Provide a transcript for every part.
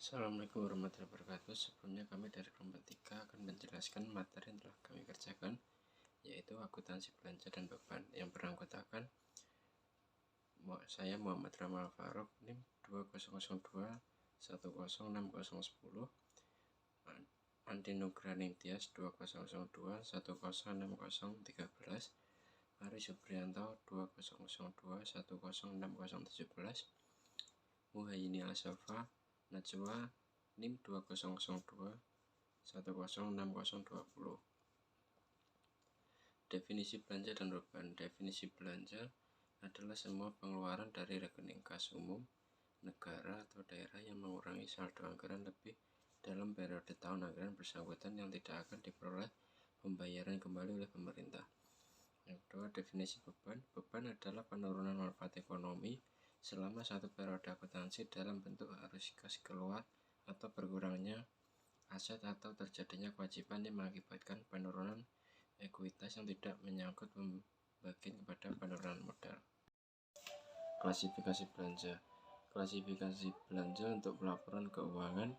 Assalamualaikum warahmatullahi wabarakatuh. Sebelumnya kami dari kelompok 3 akan menjelaskan materi yang telah kami kerjakan, yaitu akuntansi belanja dan beban, yang beranggotakan saya Muhammad Ramal Faruk, NIM 2002 106010, Andi Nugraha Tias 2002 106013, Ari Supriyanto 2002 106017, Muhayyini Asafa Najwa NIM 2002 106020. Definisi belanja dan beban. Definisi belanja adalah semua pengeluaran dari rekening kas umum, negara atau daerah yang mengurangi saldo anggaran lebih dalam periode tahun anggaran bersangkutan yang tidak akan diperoleh pembayaran kembali oleh pemerintah. Yang kedua, definisi beban. Beban adalah penurunan manfaat ekonomi selama satu periode akuntansi dalam bentuk arus kas keluar atau berkurangnya aset atau terjadinya kewajiban yang mengakibatkan penurunan ekuitas yang tidak menyangkut pembagian kepada penurunan modal. Klasifikasi belanja. Klasifikasi belanja untuk pelaporan keuangan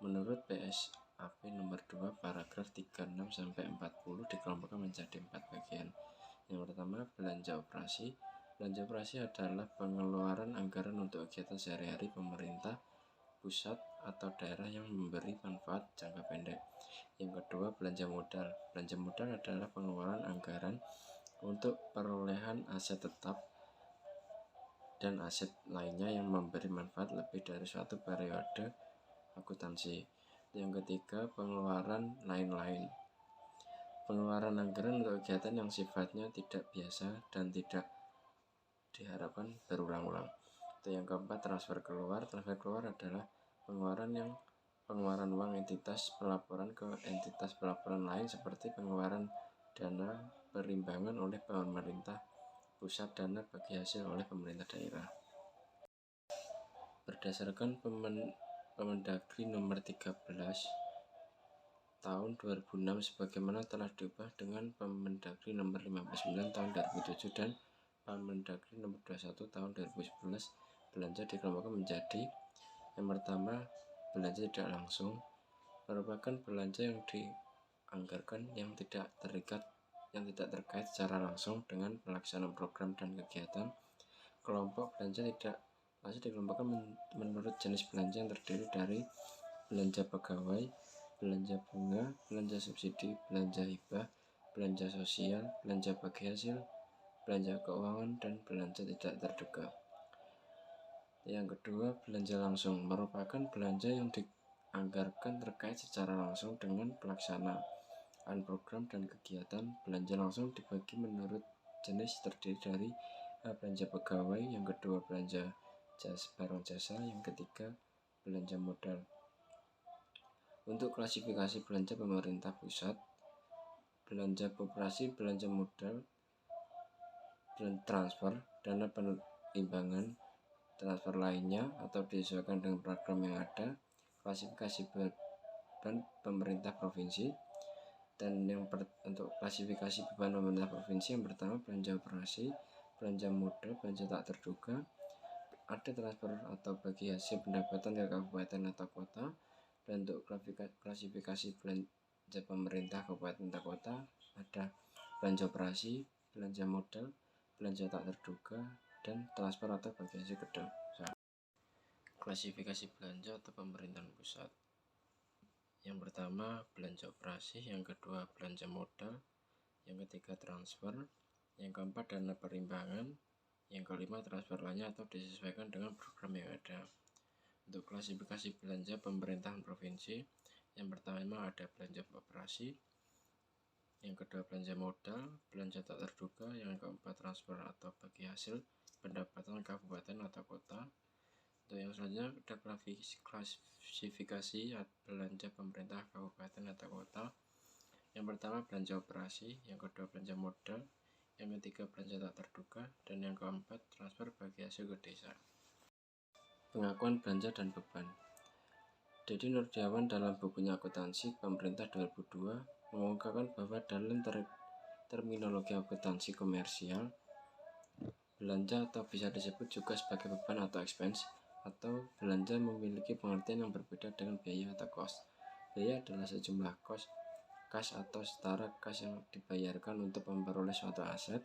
menurut PSAP nomor 2 paragraf 36-40 dikelompokkan menjadi 4 bagian. Yang pertama, belanja operasi. Belanja operasi adalah pengeluaran anggaran untuk kegiatan sehari-hari pemerintah pusat atau daerah yang memberi manfaat jangka pendek. Yang kedua, belanja modal. Belanja modal adalah pengeluaran anggaran untuk perolehan aset tetap dan aset lainnya yang memberi manfaat lebih dari suatu periode akuntansi. Yang ketiga, pengeluaran lain-lain. Pengeluaran anggaran untuk kegiatan yang sifatnya tidak biasa dan tidak diharapkan berulang-ulang. Yang keempat, transfer keluar. Transfer keluar adalah pengeluaran uang entitas pelaporan ke entitas pelaporan lain seperti pengeluaran dana perimbangan oleh pemerintah pusat, dana bagi hasil oleh pemerintah daerah. Berdasarkan Permendagri nomor 13 tahun 2006 sebagaimana telah diubah dengan Permendagri nomor 59 tahun 2007 dan Permendagri nomor 21 tahun 2011, belanja dikelompokkan menjadi: yang pertama, belanja tidak langsung, merupakan belanja yang dianggarkan yang tidak terkait secara langsung dengan pelaksanaan program dan kegiatan. Kelompok belanja tidak langsung dikelompokkan menurut jenis belanja yang terdiri dari belanja pegawai, belanja bunga, belanja subsidi, belanja hibah, belanja sosial, belanja bagi hasil, belanja keuangan, dan belanja tidak terduga. Yang kedua, belanja langsung merupakan belanja yang dianggarkan terkait secara langsung dengan pelaksanaan program dan kegiatan. Belanja langsung dibagi menurut jenis terdiri dari belanja pegawai, yang kedua belanja barang jasa, yang ketiga belanja modal. Untuk klasifikasi belanja pemerintah pusat, belanja operasi, belanja modal, transfer, dana perimbangan, transfer lainnya atau disesuaikan dengan program yang ada. Klasifikasi beban pemerintah provinsi. Dan untuk klasifikasi beban pemerintah provinsi, yang pertama belanja operasi, belanja modal, belanja tak terduga, ada transfer atau bagi hasil pendapatan ke kabupaten atau kota. Dan untuk klasifikasi belanja pemerintah kabupaten atau kota, ada belanja operasi, belanja modal, belanja tak terduga, dan transfer atau bagi hasil ke desa. Klasifikasi belanja atau pemerintahan pusat. Yang pertama belanja operasi, yang kedua belanja modal, yang ketiga transfer, yang keempat dana perimbangan, yang kelima transfer lainnya atau disesuaikan dengan program yang ada. Untuk klasifikasi belanja pemerintahan provinsi, yang pertama ada belanja operasi, yang kedua belanja modal, belanja tak terduga, yang keempat transfer atau bagi hasil pendapatan kabupaten atau kota. Untuk yang selanjutnya ada klasifikasi belanja pemerintah kabupaten atau kota. Yang pertama belanja operasi, yang kedua belanja modal, yang ketiga belanja tak terduga, dan yang keempat transfer bagi hasil ke desa. Pengakuan belanja dan beban. Dedi Nurdiawan dalam bukunya Akuntansi Pemerintah 2002 mengungkapkan bahwa dalam terminologi akuntansi komersial, belanja atau bisa disebut juga sebagai beban atau expense atau belanja memiliki pengertian yang berbeda dengan biaya atau cost. Biaya adalah sejumlah cost kas atau setara kas yang dibayarkan untuk memperoleh suatu aset,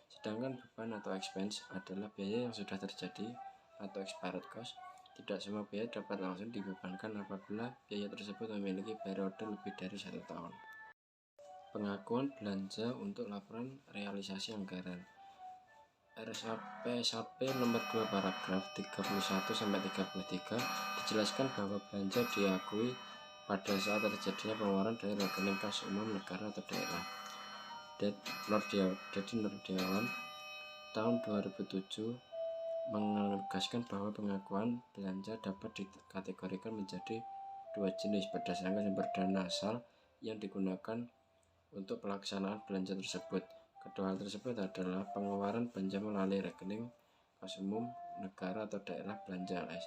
sedangkan beban atau expense adalah biaya yang sudah terjadi atau expired cost. Tidak semua biaya dapat langsung dibebankan apabila biaya tersebut memiliki periode lebih dari 1 tahun. Pengakuan belanja untuk laporan realisasi anggaran. RSAP nomor 2 paragraf 31-33 dijelaskan bahwa belanja diakui pada saat terjadinya pengeluaran dari rekening kas umum negara atau daerah. Nordeawan tahun 2007 menegaskan bahwa pengakuan belanja dapat dikategorikan menjadi 2 jenis berdasarkan sumber dana asal yang digunakan untuk pelaksanaan belanja tersebut. Kedua hal tersebut adalah pengeluaran belanja melalui rekening kas umum negara atau daerah belanja LS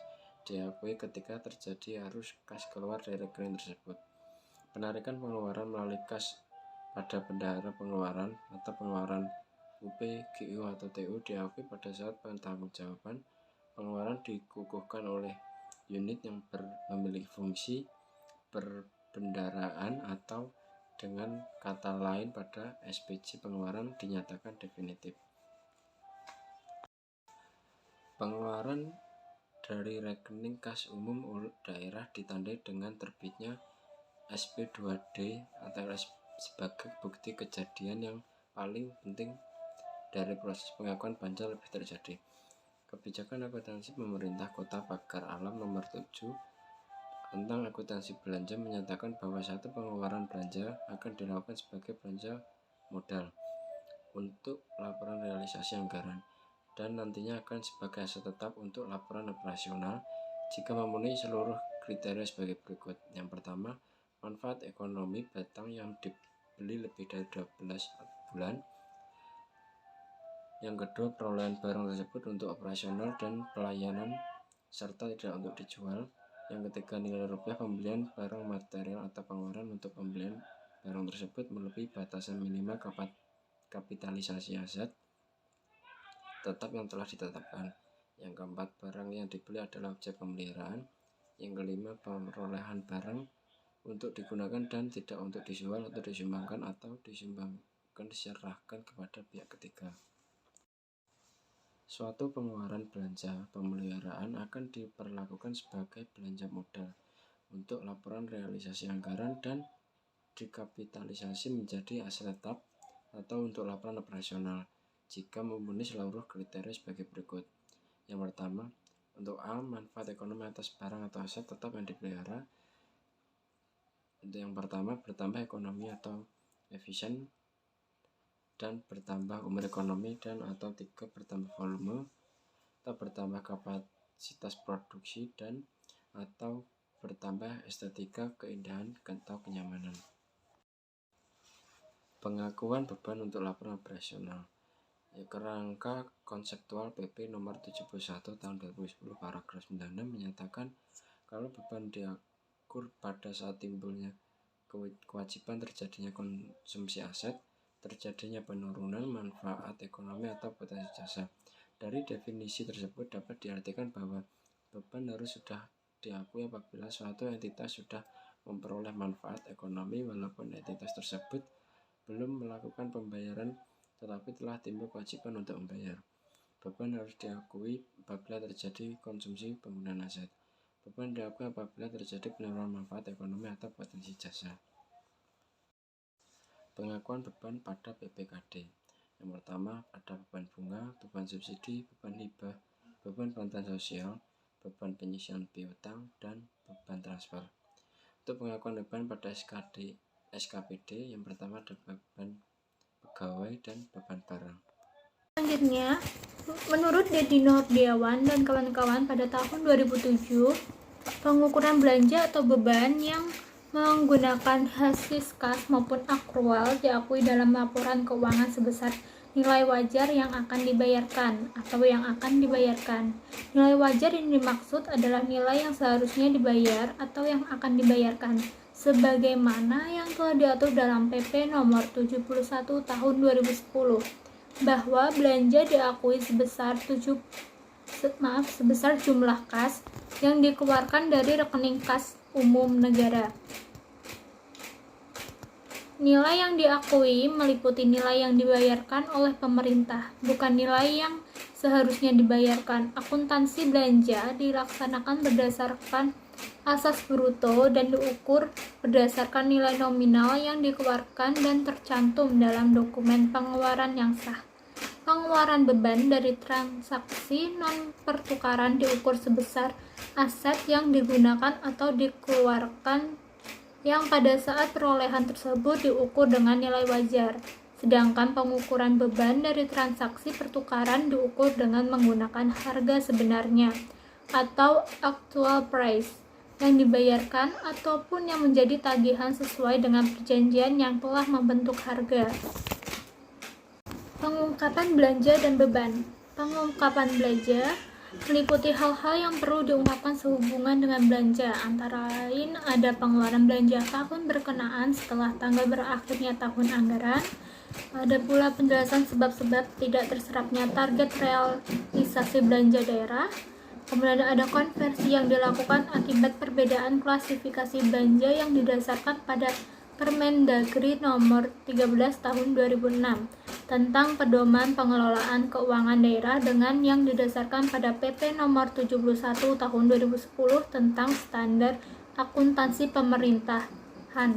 diakui ketika terjadi arus kas keluar dari rekening tersebut. Penarikan pengeluaran melalui kas pada bendahara pengeluaran atau pengeluaran UP, GU atau TU diakui pada saat pertanggungjawaban pengeluaran dikukuhkan oleh unit yang memiliki fungsi perbendaharaan atau dengan kata lain pada SPJ pengeluaran dinyatakan definitif. Pengeluaran dari rekening kas umum daerah ditandai dengan terbitnya SP2D atau sebagai bukti kejadian yang paling penting dari proses pengakuan belanja lebih terjadi. Kebijakan akuntansi pemerintah Kota Pagar Alam nomor 7 tentang akuntansi belanja menyatakan bahwa satu pengeluaran belanja akan dilakukan sebagai belanja modal untuk laporan realisasi anggaran dan nantinya akan sebagai aset tetap untuk laporan operasional jika memenuhi seluruh kriteria sebagai berikut. Yang pertama, manfaat ekonomi batang yang dibeli lebih dari 12 bulan. Yang kedua, perolehan barang tersebut untuk operasional dan pelayanan serta tidak untuk dijual. Yang ketiga, nilai rupiah pembelian barang material atau pengeluaran untuk pembelian barang tersebut melebihi batasan minimal kapitalisasi aset tetap yang telah ditetapkan. Yang keempat, barang yang dibeli adalah objek pemeliharaan. Yang kelima, perolehan barang untuk digunakan dan tidak untuk dijual atau disumbangkan diserahkan kepada pihak ketiga. Suatu pengeluaran belanja pemeliharaan akan diperlakukan sebagai belanja modal untuk laporan realisasi anggaran dan dikapitalisasi menjadi aset tetap atau untuk laporan operasional jika memenuhi seluruh kriteria sebagai berikut. Yang pertama, untuk A, manfaat ekonomi atas barang atau aset tetap yang dipelihara. Untuk yang pertama, bertambah ekonomi atau efisien dan bertambah umur ekonomi, dan atau 3, bertambah volume atau bertambah kapasitas produksi dan atau bertambah estetika, keindahan atau kenyamanan. Pengakuan beban untuk laporan operasional. Kerangka konseptual PP nomor 71 tahun 2010 paragraf 96 menyatakan kalau beban diakur pada saat timbulnya kewajiban terjadinya konsumsi aset, terjadinya penurunan manfaat ekonomi atau potensi jasa. Dari definisi tersebut dapat diartikan bahwa beban harus sudah diakui apabila suatu entitas sudah memperoleh manfaat ekonomi walaupun entitas tersebut belum melakukan pembayaran tetapi telah timbul kewajiban untuk membayar. Beban harus diakui apabila terjadi konsumsi penggunaan aset. Beban diakui apabila terjadi penurunan manfaat ekonomi atau potensi jasa. Pengakuan beban pada PPKD. Yang pertama, ada beban bunga, beban subsidi, beban hibah, beban bantuan sosial, beban penyisian piutang, dan beban transfer. Untuk pengakuan beban pada SKPD, yang pertama ada beban pegawai dan beban barang. Selanjutnya, menurut Dedi Nordeawan dan kawan-kawan pada tahun 2007, pengukuran belanja atau beban yang menggunakan hasil kas maupun akrual diakui dalam laporan keuangan sebesar nilai wajar yang akan dibayarkan atau yang akan dibayarkan. Nilai wajar yang dimaksud adalah nilai yang seharusnya dibayar atau yang akan dibayarkan sebagaimana yang telah diatur dalam PP nomor 71 tahun 2010 bahwa belanja diakui sebesar sebesar jumlah kas yang dikeluarkan dari rekening kas umum negara. Nilai yang diakui meliputi nilai yang dibayarkan oleh pemerintah, bukan nilai yang seharusnya dibayarkan. Akuntansi belanja dilaksanakan berdasarkan asas bruto dan diukur berdasarkan nilai nominal yang dikeluarkan dan tercantum dalam dokumen pengeluaran yang sah. Pengeluaran beban dari transaksi non-pertukaran diukur sebesar aset yang digunakan atau dikeluarkan yang pada saat perolehan tersebut diukur dengan nilai wajar, sedangkan pengukuran beban dari transaksi pertukaran diukur dengan menggunakan harga sebenarnya atau actual price yang dibayarkan ataupun yang menjadi tagihan sesuai dengan perjanjian yang telah membentuk harga. Pengungkapan belanja dan beban. Pengungkapan belanja meliputi hal-hal yang perlu diungkapkan sehubungan dengan belanja, antara lain ada pengeluaran belanja tahun berkenaan setelah tanggal berakhirnya tahun anggaran, ada pula penjelasan sebab-sebab tidak terserapnya target realisasi belanja daerah, kemudian ada konversi yang dilakukan akibat perbedaan klasifikasi belanja yang didasarkan pada Permendagri nomor 13 tahun 2006 tentang pedoman pengelolaan keuangan daerah dengan yang didasarkan pada PP nomor 71 tahun 2010 tentang standar akuntansi pemerintahan.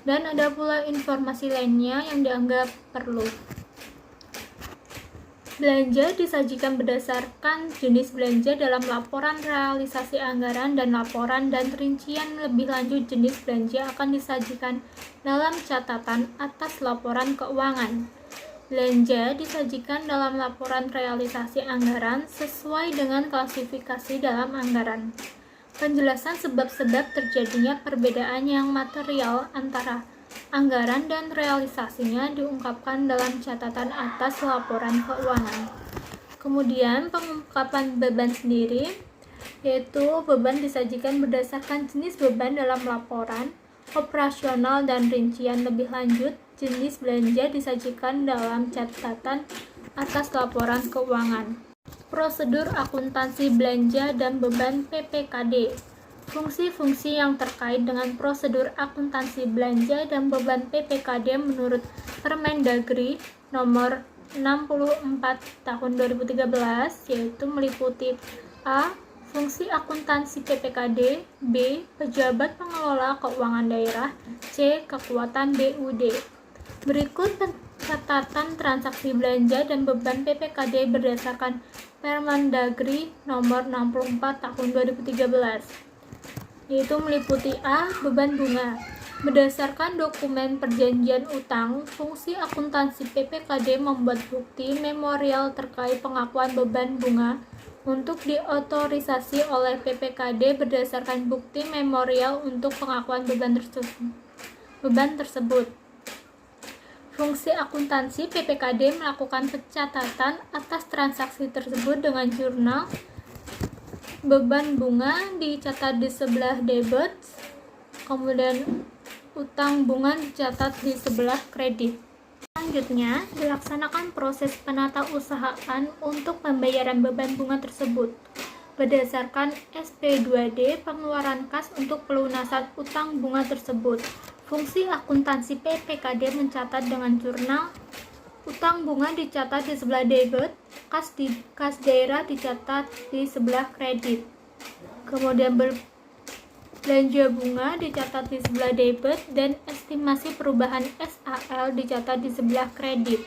Dan ada pula informasi lainnya yang dianggap perlu. Belanja disajikan berdasarkan jenis belanja dalam laporan realisasi anggaran dan laporan, dan rincian lebih lanjut jenis belanja akan disajikan dalam catatan atas laporan keuangan. Belanja disajikan dalam laporan realisasi anggaran sesuai dengan klasifikasi dalam anggaran. Penjelasan sebab-sebab terjadinya perbedaan yang material antara anggaran dan realisasinya diungkapkan dalam catatan atas laporan keuangan. Kemudian pengungkapan beban sendiri, yaitu beban disajikan berdasarkan jenis beban dalam laporan operasional dan rincian lebih lanjut jenis belanja disajikan dalam catatan atas laporan keuangan. Prosedur akuntansi belanja dan beban PPKD. Fungsi-fungsi yang terkait dengan prosedur akuntansi belanja dan beban PPKD menurut Permendagri nomor 64 tahun 2013 yaitu meliputi A. Fungsi akuntansi PPKD, B. Pejabat pengelola keuangan daerah, C. Kekuatan BUD. Berikut catatan transaksi belanja dan beban PPKD berdasarkan Permendagri nomor 64 tahun 2013. Yaitu meliputi A. Beban bunga. Berdasarkan dokumen perjanjian utang, fungsi akuntansi PPKD membuat bukti memorial terkait pengakuan beban bunga untuk diotorisasi oleh PPKD berdasarkan bukti memorial untuk pengakuan beban tersebut. Fungsi akuntansi PPKD melakukan pencatatan atas transaksi tersebut dengan jurnal. Beban bunga dicatat di sebelah debit, kemudian utang bunga dicatat di sebelah kredit. Selanjutnya, dilaksanakan proses penatausahaan untuk pembayaran beban bunga tersebut. Berdasarkan SP2D, pengeluaran kas untuk pelunasan utang bunga tersebut. Fungsi akuntansi PPKD mencatat dengan jurnal. Utang bunga dicatat di sebelah debit, kas daerah dicatat di sebelah kredit. Kemudian belanja bunga dicatat di sebelah debit dan estimasi perubahan SAL dicatat di sebelah kredit.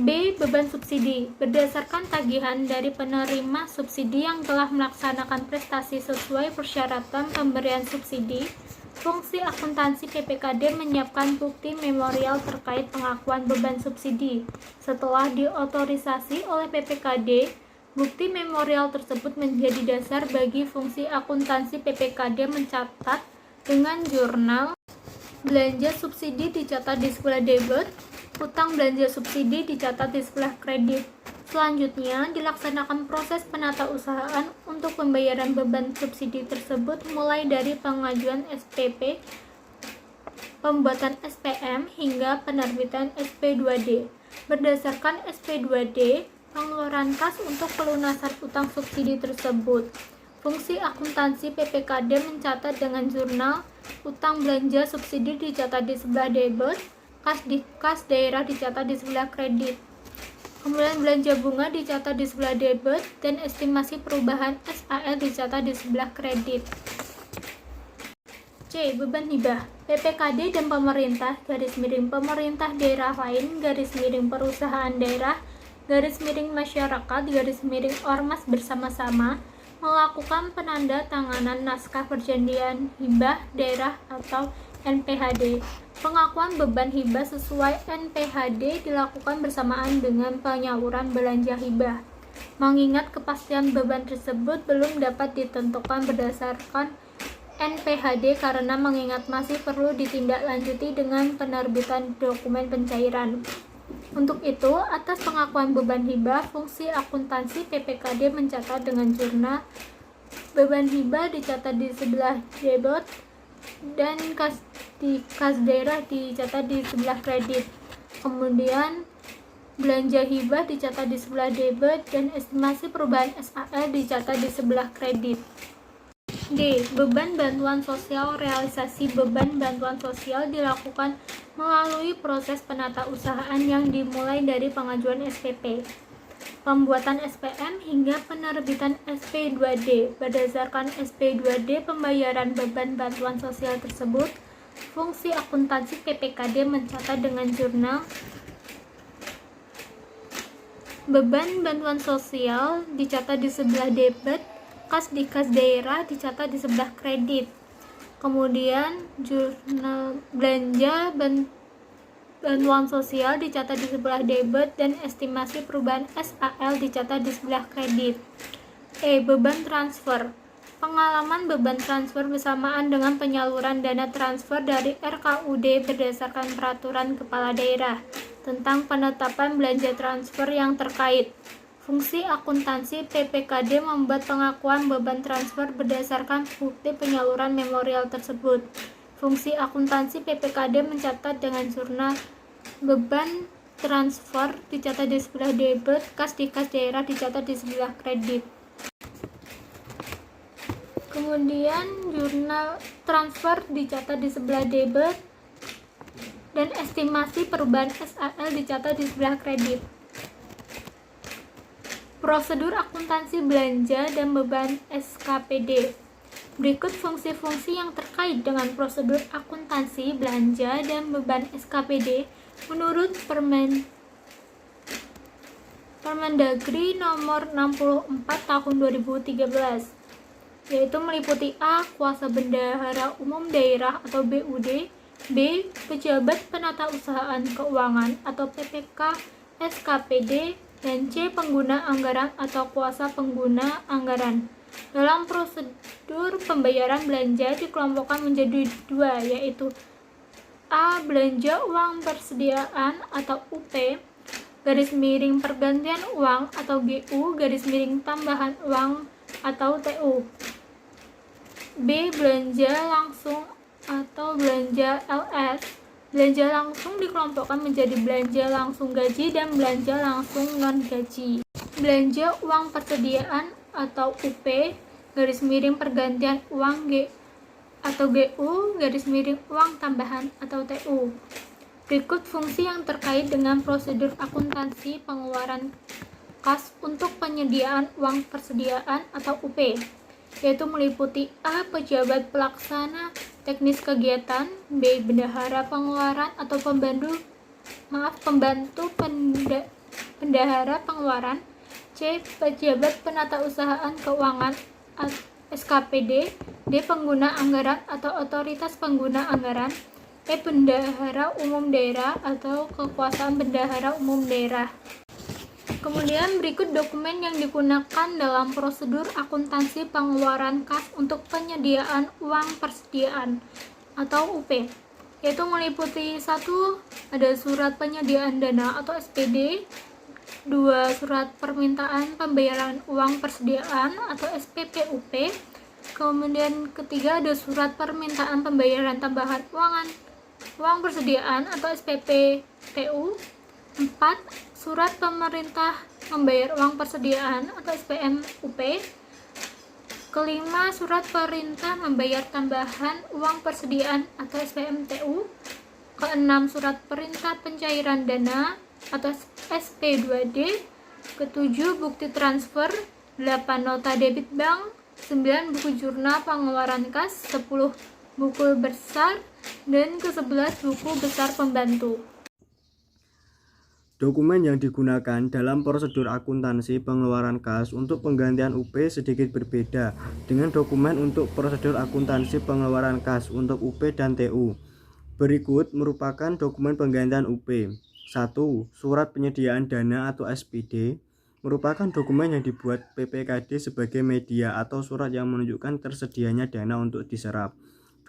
B. Beban subsidi. Berdasarkan tagihan dari penerima subsidi yang telah melaksanakan prestasi sesuai persyaratan pemberian subsidi, fungsi akuntansi PPKD menyiapkan bukti memorial terkait pengakuan beban subsidi. Setelah diotorisasi oleh PPKD, bukti memorial tersebut menjadi dasar bagi fungsi akuntansi PPKD mencatat dengan jurnal. Belanja subsidi dicatat di sebelah debit, utang belanja subsidi dicatat di sebelah kredit. Selanjutnya, dilaksanakan proses penatausahaan untuk pembayaran beban subsidi tersebut mulai dari pengajuan SPP, pembuatan SPM, hingga penerbitan SP2D. Berdasarkan SP2D, pengeluaran kas untuk pelunasan utang subsidi tersebut. Fungsi akuntansi PPKD mencatat dengan jurnal, utang belanja subsidi dicatat di sebelah debit, kas daerah dicatat di sebelah kredit. Kemudian belanja bunga dicatat di sebelah debit dan estimasi perubahan SAL dicatat di sebelah kredit. C. Beban hibah. PPKD dan pemerintah pemerintah daerah lain perusahaan daerah masyarakat ormas bersama-sama melakukan penanda tanganan naskah perjanjian hibah daerah atau NPHD. Pengakuan beban hibah sesuai NPHD dilakukan bersamaan dengan penyaluran belanja hibah. Mengingat kepastian beban tersebut belum dapat ditentukan berdasarkan NPHD karena mengingat masih perlu ditindaklanjuti dengan penerbitan dokumen pencairan. Untuk itu, atas pengakuan beban hibah, fungsi akuntansi PPKD mencatat dengan jurnal, beban hibah dicatat di sebelah debit dan kas daerah dicatat di sebelah kredit. Kemudian belanja hibah dicatat di sebelah debit dan estimasi perubahan SAL dicatat di sebelah kredit. D. Beban bantuan sosial. Realisasi beban bantuan sosial dilakukan melalui proses penatausahaan yang dimulai dari pengajuan SPP, pembuatan SPM hingga penerbitan SP2D. Berdasarkan SP2D pembayaran beban bantuan sosial tersebut, fungsi akuntansi PPKD mencatat dengan jurnal, beban bantuan sosial dicatat di sebelah debit, kas daerah dicatat di sebelah kredit. Kemudian jurnal belanja bantuan sosial dicatat di sebelah debit dan estimasi perubahan SAL dicatat di sebelah kredit. E. Beban transfer. Pengalaman beban transfer bersamaan dengan penyaluran dana transfer dari RKUD berdasarkan peraturan kepala daerah tentang penetapan belanja transfer yang terkait. Fungsi akuntansi PPKD membuat pengakuan beban transfer berdasarkan bukti penyaluran memorial tersebut. Fungsi akuntansi PPKD mencatat dengan jurnal, beban transfer dicatat di sebelah debit, kas daerah dicatat di sebelah kredit. Kemudian jurnal transfer dicatat di sebelah debit dan estimasi perubahan SAL dicatat di sebelah kredit. Prosedur akuntansi belanja dan beban SKPD. Berikut fungsi-fungsi yang terkait dengan prosedur akuntansi belanja dan beban SKPD menurut Permendagri nomor 64 tahun 2013, yaitu meliputi A. Kuasa Bendahara Umum Daerah atau BUD, B. Pejabat Penatausahaan Keuangan atau PPK SKPD, dan C. Pengguna anggaran atau kuasa pengguna anggaran. Dalam prosedur pembayaran belanja dikelompokkan menjadi dua, yaitu A. Belanja uang persediaan atau UP, pergantian uang atau GU, tambahan uang atau TU. B. Belanja langsung atau belanja LS. Belanja langsung dikelompokkan menjadi belanja langsung gaji dan belanja langsung non-gaji. Belanja uang persediaan atau UP, pergantian uang G atau GU, uang tambahan atau TU. Berikut fungsi yang terkait dengan prosedur akuntansi pengeluaran kas untuk penyediaan uang persediaan atau UP, yaitu meliputi A. Pejabat pelaksana teknis kegiatan, B. Bendahara pengeluaran atau pembantu bendahara pengeluaran, C. Pejabat Penatausahaan Keuangan SKPD, D. Pengguna anggaran atau otoritas pengguna anggaran, E. Bendahara Umum Daerah atau kekuasaan bendahara umum daerah. Kemudian berikut dokumen yang digunakan dalam prosedur akuntansi pengeluaran kas untuk penyediaan uang persediaan atau UP, yaitu meliputi 1. Ada surat penyediaan dana atau SPD, 2. Surat permintaan pembayaran uang persediaan atau SPPUP, kemudian ketiga ada surat permintaan pembayaran tambahan uang persediaan atau SPPTU, 4. Surat pemerintah membayar uang persediaan atau SPM UP. Kelima, surat perintah membayar tambahan uang persediaan atau SPM TU. Keenam, surat perintah pencairan dana atau SP2D. Ketujuh, bukti transfer. 8, nota debit bank. 9, buku jurnal pengeluaran kas. 10, buku besar. Dan ke-11, buku besar pembantu. Dokumen yang digunakan dalam prosedur akuntansi pengeluaran kas untuk penggantian UP sedikit berbeda dengan dokumen untuk prosedur akuntansi pengeluaran kas untuk UP dan TU. Berikut merupakan dokumen penggantian UP. 1. Surat penyediaan dana atau SPD merupakan dokumen yang dibuat PPKD sebagai media atau surat yang menunjukkan tersedianya dana untuk diserap.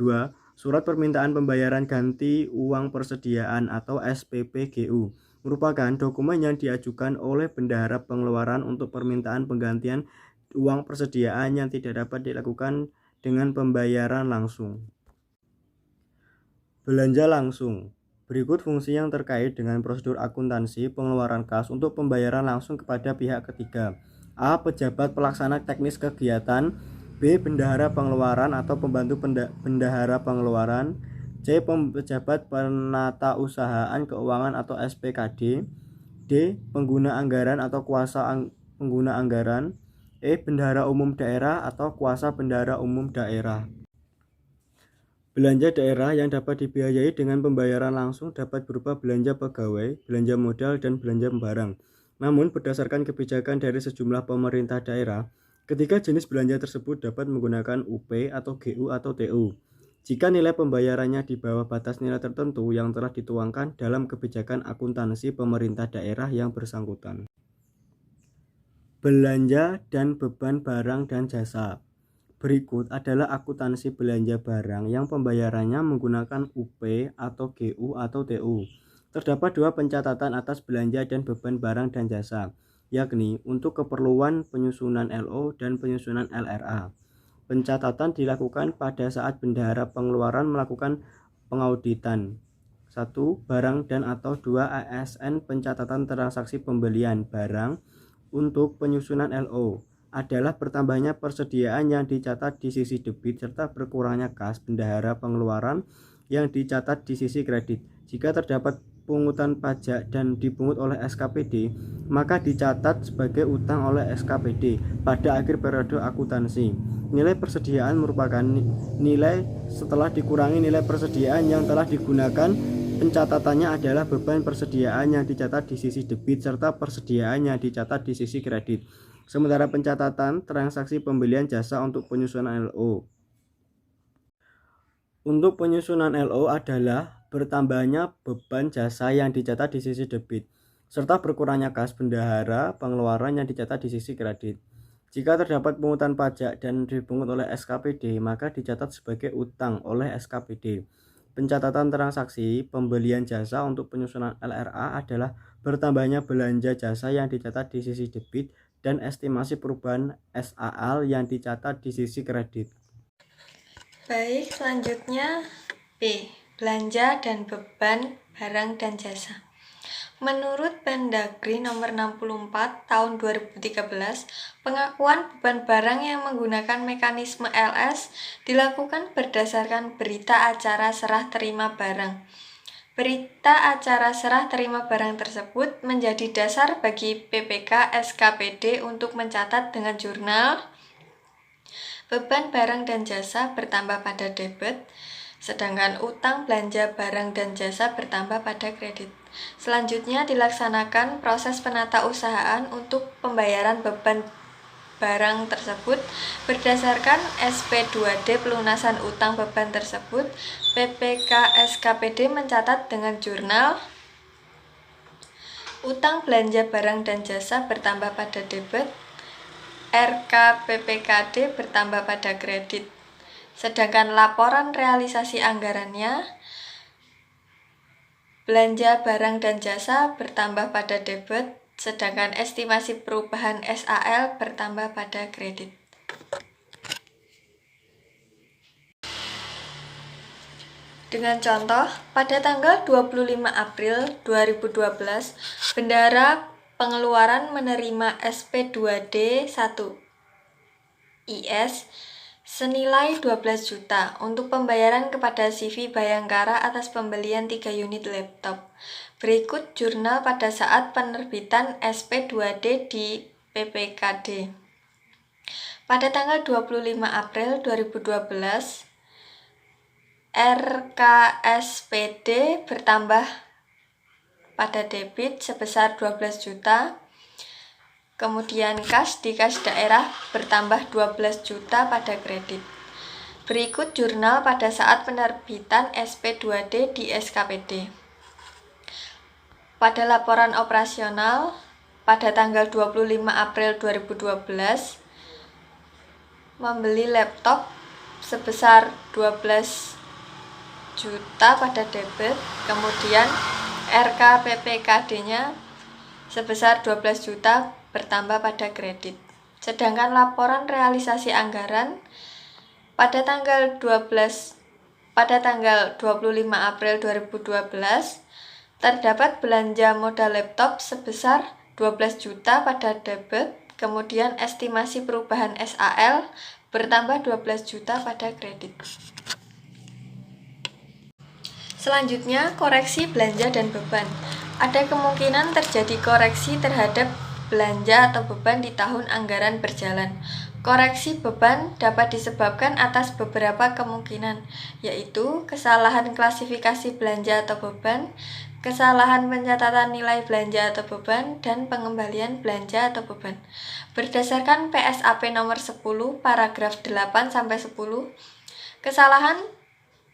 2. Surat permintaan pembayaran ganti uang persediaan atau SPPGU merupakan dokumen yang diajukan oleh bendahara pengeluaran untuk permintaan penggantian uang persediaan yang tidak dapat dilakukan dengan pembayaran langsung. Belanja langsung. Berikut fungsi yang terkait dengan prosedur akuntansi pengeluaran kas untuk pembayaran langsung kepada pihak ketiga. A. Pejabat pelaksana teknis kegiatan. B. Bendahara pengeluaran atau pembantu bendahara pengeluaran. C. Pejabat penata usahaan keuangan atau SPKD. D. Pengguna anggaran atau kuasa pengguna anggaran. E. Bendahara umum daerah atau kuasa bendahara umum daerah. Belanja daerah yang dapat dibiayai dengan pembayaran langsung dapat berupa belanja pegawai, belanja modal, dan belanja barang. Namun, berdasarkan kebijakan dari sejumlah pemerintah daerah, ketiga jenis belanja tersebut dapat menggunakan UP atau GU atau TU jika nilai pembayarannya di bawah batas nilai tertentu yang telah dituangkan dalam kebijakan akuntansi pemerintah daerah yang bersangkutan. Belanja dan beban barang dan jasa. Berikut adalah akuntansi belanja barang yang pembayarannya menggunakan UP atau GU atau TU. Terdapat dua pencatatan atas belanja dan beban barang dan jasa, yakni untuk keperluan penyusunan LO dan penyusunan LRA. Pencatatan dilakukan pada saat bendahara pengeluaran melakukan pengauditan. 1. Barang dan atau 2. ASN pencatatan transaksi pembelian barang untuk penyusunan LO adalah bertambahnya persediaan yang dicatat di sisi debit serta berkurangnya kas bendahara pengeluaran yang dicatat di sisi kredit. Jika terdapat pungutan pajak dan dipungut oleh SKPD, maka dicatat sebagai utang oleh SKPD pada akhir periode akuntansi. Nilai persediaan merupakan nilai setelah dikurangi nilai persediaan yang telah digunakan. Pencatatannya adalah beban persediaan yang dicatat di sisi debit serta persediaan yang dicatat di sisi kredit. Sementara pencatatan transaksi pembelian jasa untuk penyusunan LO. Untuk penyusunan LO adalah bertambahnya beban jasa yang dicatat di sisi debit, serta berkurangnya kas bendahara pengeluaran yang dicatat di sisi kredit. Jika terdapat pungutan pajak dan dipungut oleh SKPD, maka dicatat sebagai utang oleh SKPD. Pencatatan transaksi pembelian jasa untuk penyusunan LRA adalah bertambahnya belanja jasa yang dicatat di sisi debit dan estimasi perubahan SAL yang dicatat di sisi kredit. Baik, selanjutnya B. Belanja dan beban barang dan jasa. Menurut Mendagri nomor 64 tahun 2013, pengakuan beban barang yang menggunakan mekanisme LS dilakukan berdasarkan berita acara serah terima barang. Berita acara serah terima barang tersebut menjadi dasar bagi PPK SKPD untuk mencatat dengan jurnal beban barang dan jasa bertambah pada debit, sedangkan utang belanja barang dan jasa bertambah pada kredit. Selanjutnya dilaksanakan proses penata usahaan untuk pembayaran beban barang tersebut berdasarkan SP2D pelunasan utang beban tersebut. PPK SKPD mencatat dengan jurnal utang belanja barang dan jasa bertambah pada debit, RKPPKD bertambah pada kredit. Sedangkan laporan realisasi anggarannya belanja barang dan jasa bertambah pada debit, sedangkan estimasi perubahan SAL bertambah pada kredit. Dengan contoh, pada tanggal 25 April 2012, Bendahara Pengeluaran menerima SP2D 1 IS senilai 12 juta untuk pembayaran kepada CV Bayangkara atas pembelian 3 unit laptop. Berikut jurnal pada saat penerbitan SP2D di PPKD. Pada tanggal 25 April 2012, RKSPD bertambah pada debit sebesar 12 juta, kemudian kas di kas daerah bertambah 12 juta pada kredit. Berikut jurnal pada saat penerbitan SP2D di SKPD. Pada laporan operasional pada tanggal 25 April 2012, membeli laptop sebesar 12 juta pada debit, kemudian RKPPKD-nya sebesar 12 juta bertambah pada kredit. Sedangkan laporan realisasi anggaran pada tanggal 25 April 2012 terdapat belanja modal laptop sebesar 12 juta pada debit, kemudian estimasi perubahan SAL bertambah 12 juta pada kredit. Selanjutnya, koreksi belanja dan beban. Ada kemungkinan terjadi koreksi terhadap belanja atau beban di tahun anggaran berjalan. Koreksi beban dapat disebabkan atas beberapa kemungkinan, yaitu kesalahan klasifikasi belanja atau beban, kesalahan pencatatan nilai belanja atau beban, dan pengembalian belanja atau beban. Berdasarkan PSAP nomor 10 paragraf 8-10, kesalahan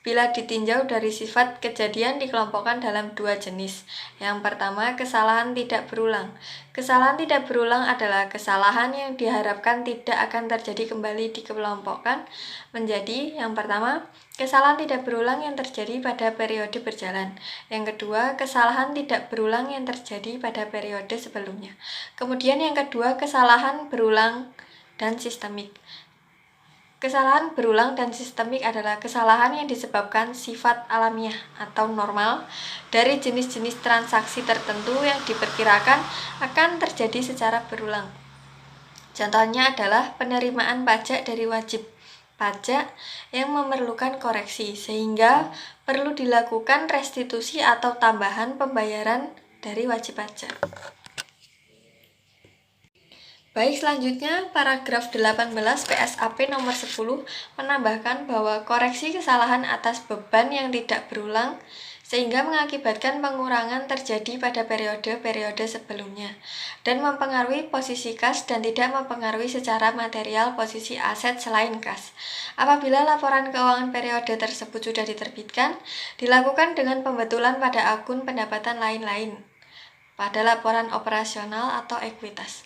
bila ditinjau dari sifat kejadian dikelompokkan dalam dua jenis. Yang pertama, kesalahan tidak berulang. Kesalahan tidak berulang adalah kesalahan yang diharapkan tidak akan terjadi kembali dikelompokkan menjadi yang pertama, kesalahan tidak berulang yang terjadi pada periode berjalan. Yang kedua, kesalahan tidak berulang yang terjadi pada periode sebelumnya. Kemudian yang kedua, kesalahan berulang dan sistemik. Kesalahan berulang dan sistemik adalah kesalahan yang disebabkan sifat alamiah atau normal dari jenis-jenis transaksi tertentu yang diperkirakan akan terjadi secara berulang. Contohnya adalah penerimaan pajak dari wajib pajak yang memerlukan koreksi, sehingga perlu dilakukan restitusi atau tambahan pembayaran dari wajib pajak. Baik, selanjutnya paragraf 18 PSAP nomor 10 menambahkan bahwa koreksi kesalahan atas beban yang tidak berulang sehingga mengakibatkan pengurangan terjadi pada periode-periode sebelumnya dan mempengaruhi posisi kas dan tidak mempengaruhi secara material posisi aset selain kas. Apabila laporan keuangan periode tersebut sudah diterbitkan, dilakukan dengan pembetulan pada akun pendapatan lain-lain pada laporan operasional atau ekuitas.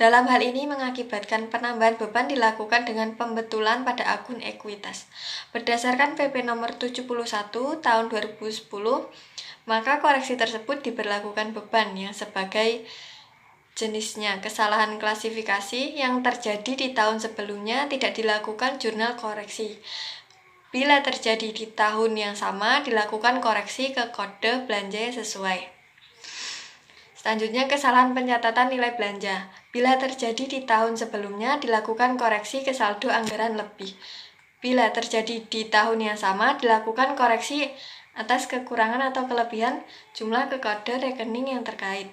Dalam hal ini mengakibatkan penambahan beban dilakukan dengan pembetulan pada akun ekuitas. Berdasarkan PP nomor 71 tahun 2010, maka koreksi tersebut diberlakukan beban yang sebagai jenisnya kesalahan klasifikasi yang terjadi di tahun sebelumnya tidak dilakukan jurnal koreksi. Bila terjadi di tahun yang sama, dilakukan koreksi ke kode belanja yang sesuai. Selanjutnya, kesalahan pencatatan nilai belanja. Bila terjadi di tahun sebelumnya, dilakukan koreksi ke saldo anggaran lebih. Bila terjadi di tahun yang sama, dilakukan koreksi atas kekurangan atau kelebihan jumlah ke kode rekening yang terkait.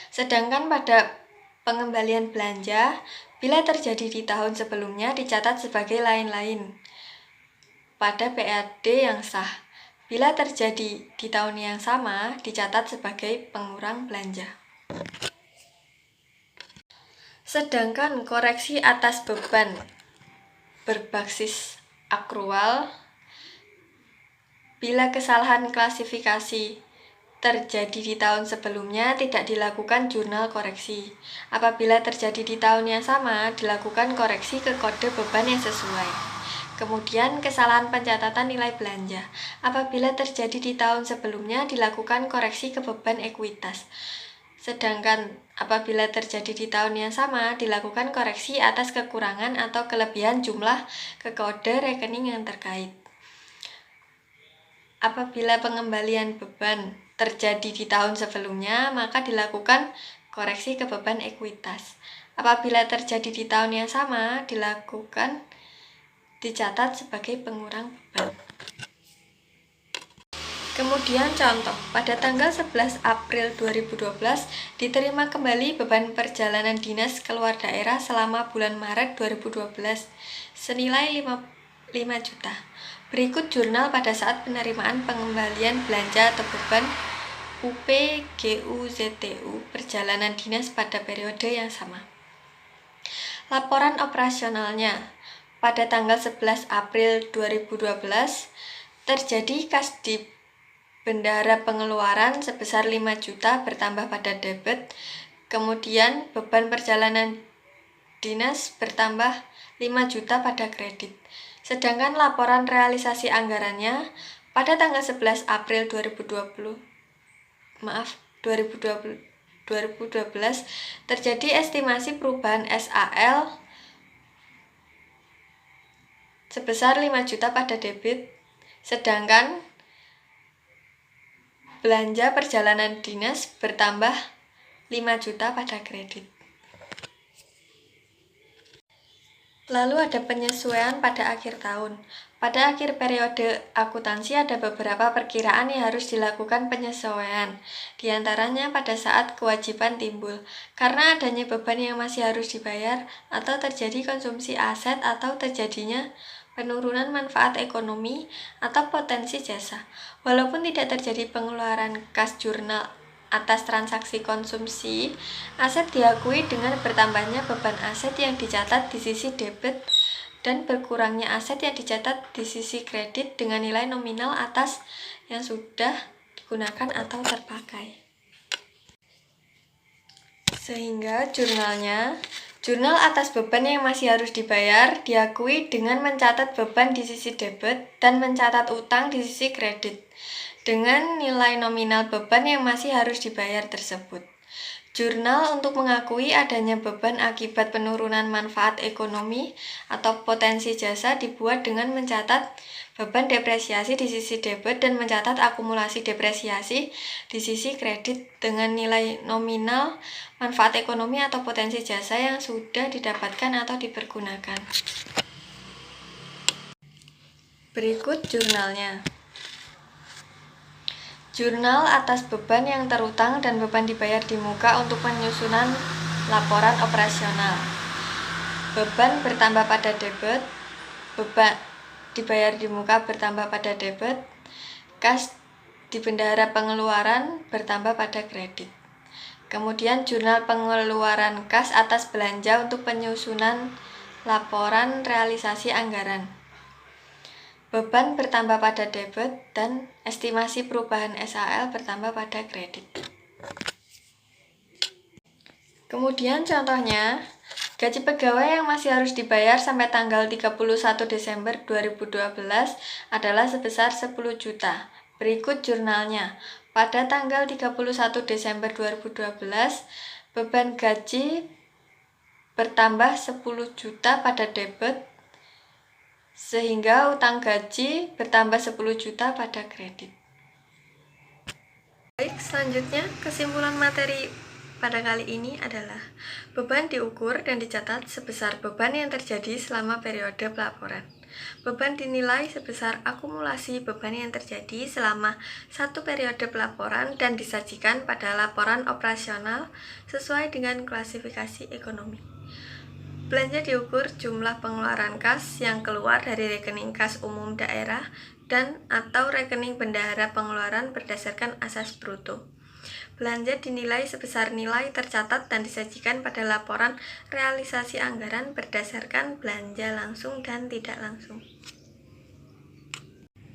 Sedangkan pada pengembalian belanja, bila terjadi di tahun sebelumnya, dicatat sebagai lain-lain pada PAD yang sah. Bila terjadi di tahun yang sama, dicatat sebagai pengurang belanja. Sedangkan koreksi atas beban berbasis akrual, bila kesalahan klasifikasi terjadi di tahun sebelumnya, tidak dilakukan jurnal koreksi. Apabila terjadi di tahun yang sama, dilakukan koreksi ke kode beban yang sesuai. Kemudian, kesalahan pencatatan nilai belanja. Apabila terjadi di tahun sebelumnya, dilakukan koreksi ke beban ekuitas. Sedangkan apabila terjadi di tahun yang sama, dilakukan koreksi atas kekurangan atau kelebihan jumlah ke kode rekening yang terkait. Apabila pengembalian beban terjadi di tahun sebelumnya, maka dilakukan koreksi ke beban ekuitas. Apabila terjadi di tahun yang sama, dicatat sebagai pengurang beban. Kemudian contoh, pada tanggal 11 April 2012 diterima kembali beban perjalanan dinas keluar daerah selama bulan Maret 2012 senilai 5 juta. Berikut jurnal pada saat penerimaan pengembalian belanja atau beban UP, GU, ZTU perjalanan dinas pada periode yang sama. Laporan operasionalnya pada tanggal 11 April 2012 terjadi kas di bendahara pengeluaran sebesar 5 juta bertambah pada debit, kemudian beban perjalanan dinas bertambah 5 juta pada kredit. Sedangkan laporan realisasi anggarannya pada tanggal 11 April 2012 terjadi estimasi perubahan SAL sebesar 5 juta pada debit, sedangkan belanja perjalanan dinas bertambah 5 juta pada kredit. Lalu ada penyesuaian pada akhir tahun. Pada akhir periode akuntansi ada beberapa perkiraan yang harus dilakukan penyesuaian. Di antaranya pada saat kewajiban timbul, karena adanya beban yang masih harus dibayar, atau terjadi konsumsi aset, atau terjadinya penurunan manfaat ekonomi atau potensi jasa. Walaupun tidak terjadi pengeluaran kas jurnal atas transaksi konsumsi, aset diakui dengan bertambahnya beban aset yang dicatat di sisi debit dan berkurangnya aset yang dicatat di sisi kredit dengan nilai nominal atas yang sudah digunakan atau terpakai. Sehingga jurnal atas beban yang masih harus dibayar diakui dengan mencatat beban di sisi debit dan mencatat utang di sisi kredit dengan nilai nominal beban yang masih harus dibayar tersebut. Jurnal untuk mengakui adanya beban akibat penurunan manfaat ekonomi atau potensi jasa dibuat dengan mencatat beban depresiasi di sisi debit dan mencatat akumulasi depresiasi di sisi kredit dengan nilai nominal manfaat ekonomi atau potensi jasa yang sudah didapatkan atau dipergunakan. Berikut jurnalnya. Jurnal atas beban yang terutang dan beban dibayar di muka untuk penyusunan laporan operasional. Beban bertambah pada debit, beban dibayar di muka bertambah pada debit, kas di bendahara pengeluaran bertambah pada kredit. Kemudian jurnal pengeluaran kas atas belanja untuk penyusunan laporan realisasi anggaran. Beban bertambah pada debit dan estimasi perubahan SAL bertambah pada kredit. Kemudian contohnya, gaji pegawai yang masih harus dibayar sampai tanggal 31 Desember 2012 adalah sebesar 10 juta. Berikut jurnalnya. Pada tanggal 31 Desember 2012, beban gaji bertambah 10 juta pada debit, sehingga utang gaji bertambah 10 juta pada kredit. Baik, selanjutnya kesimpulan materi pada kali ini adalah beban diukur dan dicatat sebesar beban yang terjadi selama periode pelaporan. Beban dinilai sebesar akumulasi beban yang terjadi selama satu periode pelaporan dan disajikan pada laporan operasional sesuai dengan klasifikasi ekonomi. Belanja diukur jumlah pengeluaran kas yang keluar dari rekening kas umum daerah dan atau rekening bendahara pengeluaran berdasarkan asas bruto. Belanja dinilai sebesar nilai tercatat dan disajikan pada laporan realisasi anggaran berdasarkan belanja langsung dan tidak langsung.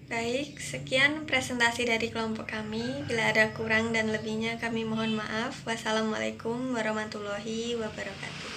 Baik, sekian presentasi dari kelompok kami. Bila ada kurang dan lebihnya kami mohon maaf. Wassalamualaikum warahmatullahi wabarakatuh.